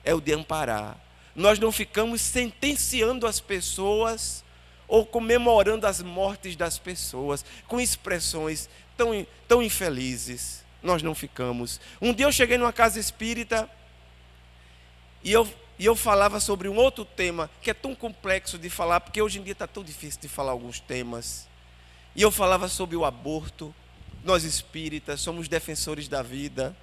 é o de amparar. Nós não ficamos sentenciando as pessoas ou comemorando as mortes das pessoas com expressões tão infelizes. Nós não ficamos. Um dia eu cheguei numa casa espírita e eu falava sobre um outro tema que é tão complexo de falar, porque hoje em dia está tão difícil de falar alguns temas. E eu falava sobre o aborto. Nós espíritas somos defensores da vida,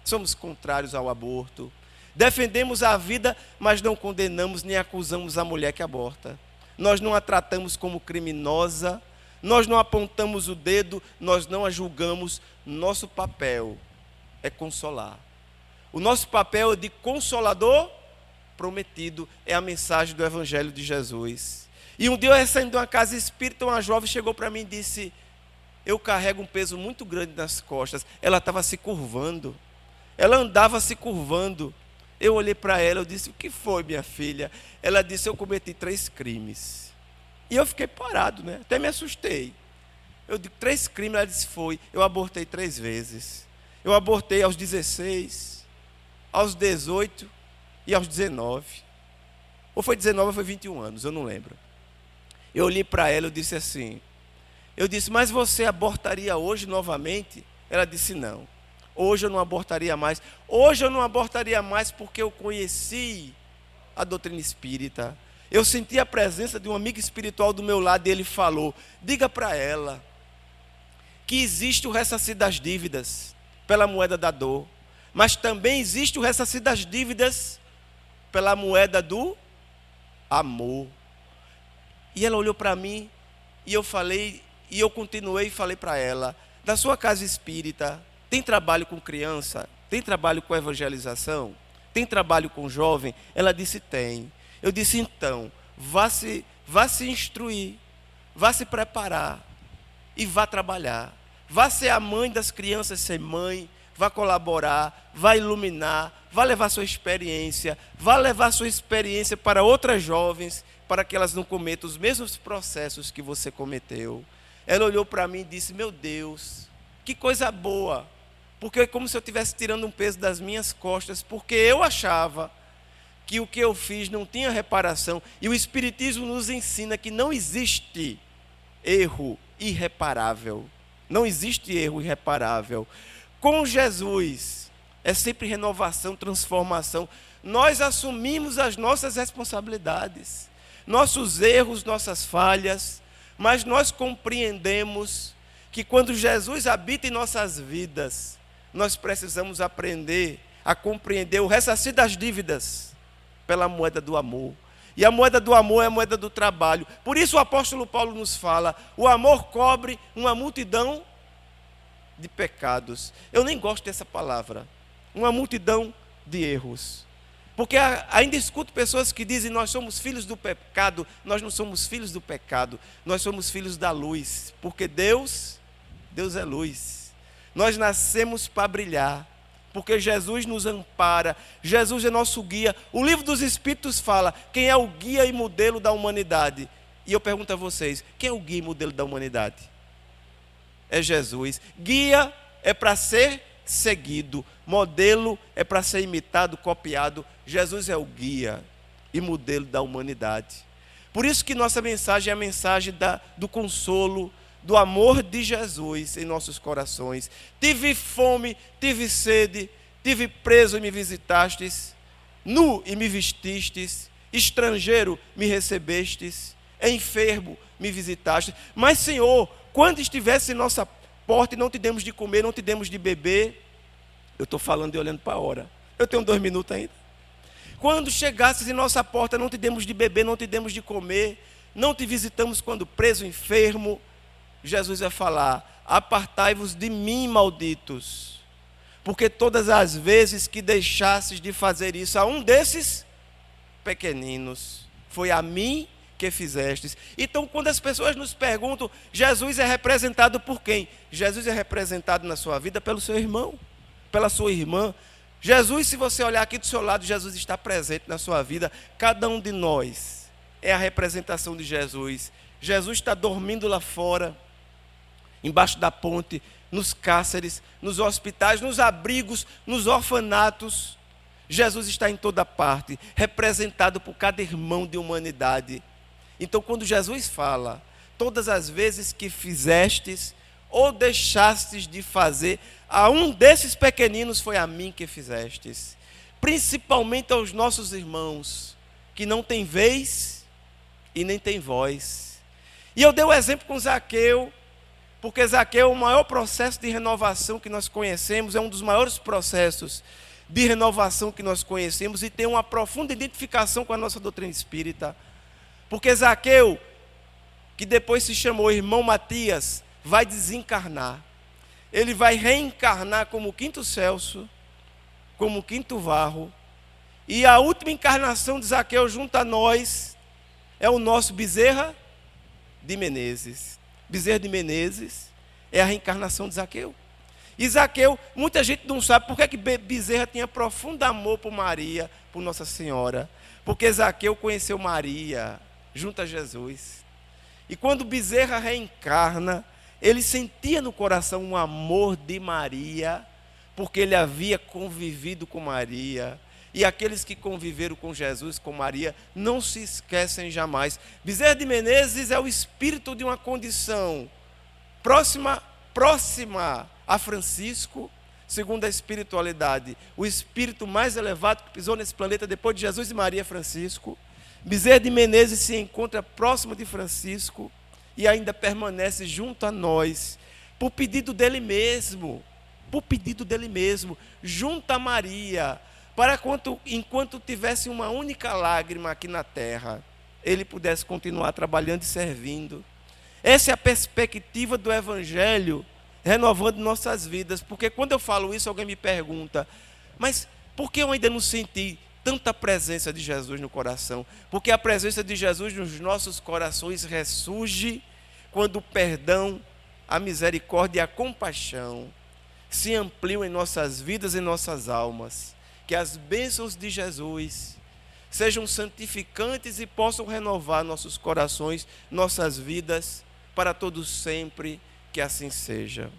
somos contrários ao aborto. Defendemos a vida, mas não condenamos nem acusamos a mulher que aborta. Nós não a tratamos como criminosa, nós não apontamos o dedo, nós não a julgamos. Nosso papel é consolar. O nosso papel de consolador prometido é a mensagem do Evangelho de Jesus. E um dia eu saindo de uma casa espírita, uma jovem chegou para mim e disse: eu carrego um peso muito grande nas costas. Ela estava se curvando, ela andava se curvando. Eu olhei para ela, eu disse: o que foi, minha filha? Ela disse: eu cometi 3 crimes. E eu fiquei parado, né? Até me assustei. Eu digo: 3 crimes? Ela disse: foi. Eu abortei 3 vezes. Eu abortei aos 16, aos 18 e aos 19. Ou foi 19 ou foi 21 anos, eu não lembro. Eu olhei para ela, eu disse assim, mas você abortaria hoje novamente? Ela disse: não. Hoje eu não abortaria mais. Hoje eu não abortaria mais porque eu conheci a doutrina espírita. Eu senti a presença de um amigo espiritual do meu lado e ele falou: diga para ela que existe o ressarcir das dívidas pela moeda da dor, mas também existe o ressarcir das dívidas pela moeda do amor. E ela olhou para mim e eu falei, e eu continuei e falei para ela: da sua casa espírita, tem trabalho com criança? Tem trabalho com evangelização? Tem trabalho com jovem? Ela disse: tem. Eu disse: então, vá se instruir, vá se preparar e vá trabalhar. Vá ser a mãe das crianças, ser mãe, vá colaborar, vá iluminar, vá levar sua experiência, para outras jovens, para que elas não cometam os mesmos processos que você cometeu. Ela olhou para mim e disse: meu Deus, que coisa boa, porque é como se eu estivesse tirando um peso das minhas costas, porque eu achava que o que eu fiz não tinha reparação, e o Espiritismo nos ensina que não existe erro irreparável. Não existe erro irreparável. Com Jesus, é sempre renovação, transformação. Nós assumimos as nossas responsabilidades, nossos erros, nossas falhas, mas nós compreendemos que quando Jesus habita em nossas vidas, nós precisamos aprender a compreender o ressarcir das dívidas pela moeda do amor. E a moeda do amor é a moeda do trabalho. Por isso o apóstolo Paulo nos fala: o amor cobre uma multidão de pecados. Eu nem gosto dessa palavra. Uma multidão de erros. Porque ainda escuto pessoas que dizem: nós somos filhos do pecado. Nós não somos filhos do pecado. Nós somos filhos da luz. Porque Deus é luz. Nós nascemos para brilhar. Porque Jesus nos ampara, Jesus é nosso guia. O livro dos Espíritos fala quem é o guia e modelo da humanidade. E eu pergunto a vocês: quem é o guia e modelo da humanidade? É Jesus. Guia é para ser seguido, modelo é para ser imitado, copiado. Jesus é o guia e modelo da humanidade. Por isso que nossa mensagem é a mensagem do consolo, do amor de Jesus em nossos corações. Tive fome, tive sede, tive preso e me visitastes, nu e me vestistes, estrangeiro me recebestes, enfermo me visitastes. Mas, Senhor, quando estivesse em nossa porta e não te demos de comer, não te demos de beber, eu estou falando e olhando para a hora, eu tenho 2 minutos ainda. Quando chegasses em nossa porta, não te demos de beber, não te demos de comer, não te visitamos quando preso, enfermo, Jesus vai falar: apartai-vos de mim, malditos, porque todas as vezes que deixasses de fazer isso a um desses pequeninos, foi a mim que fizestes. Então, quando as pessoas nos perguntam, Jesus é representado por quem? Jesus é representado na sua vida pelo seu irmão, pela sua irmã. Jesus, se você olhar aqui do seu lado, Jesus está presente na sua vida. Cada um de nós é a representação de Jesus. Jesus está dormindo lá fora, embaixo da ponte, nos cárceres, nos hospitais, nos abrigos, nos orfanatos. Jesus está em toda parte, representado por cada irmão de humanidade. Então, quando Jesus fala, todas as vezes que fizestes ou deixastes de fazer a um desses pequeninos, foi a mim que fizestes. Principalmente aos nossos irmãos, que não têm vez e nem têm voz. E eu dei o exemplo com Zaqueu, porque Zaqueu é o maior processo de renovação que nós conhecemos, é um dos maiores processos de renovação que nós conhecemos e tem uma profunda identificação com a nossa doutrina espírita. Porque Zaqueu, que depois se chamou irmão Matias, vai desencarnar. Ele vai reencarnar como quinto Celso, como quinto Varro. E a última encarnação de Zaqueu junto a nós é o nosso Bezerra de Menezes. Bezerra de Menezes é a reencarnação de Zaqueu. E Zaqueu, muita gente não sabe por que Bezerra tinha profundo amor por Maria, por Nossa Senhora. Porque Zaqueu conheceu Maria junto a Jesus. E quando Bezerra reencarna, ele sentia no coração um amor de Maria, porque ele havia convivido com Maria. E aqueles que conviveram com Jesus, com Maria, não se esquecem jamais. Bezerra de Menezes é o espírito de uma condição próxima a Francisco, segundo a espiritualidade. O espírito mais elevado que pisou nesse planeta depois de Jesus e Maria, Francisco. Bezerra de Menezes se encontra próximo de Francisco e ainda permanece junto a nós, por pedido dele mesmo, junto a Maria, para enquanto tivesse uma única lágrima aqui na terra, ele pudesse continuar trabalhando e servindo. Essa é a perspectiva do Evangelho, renovando nossas vidas. Porque quando eu falo isso, alguém me pergunta, mas por que eu ainda não senti tanta presença de Jesus no coração? Porque a presença de Jesus nos nossos corações ressurge quando o perdão, a misericórdia e a compaixão se ampliam em nossas vidas e nossas almas. Que as bênçãos de Jesus sejam santificantes e possam renovar nossos corações, nossas vidas, para todos sempre, que assim seja.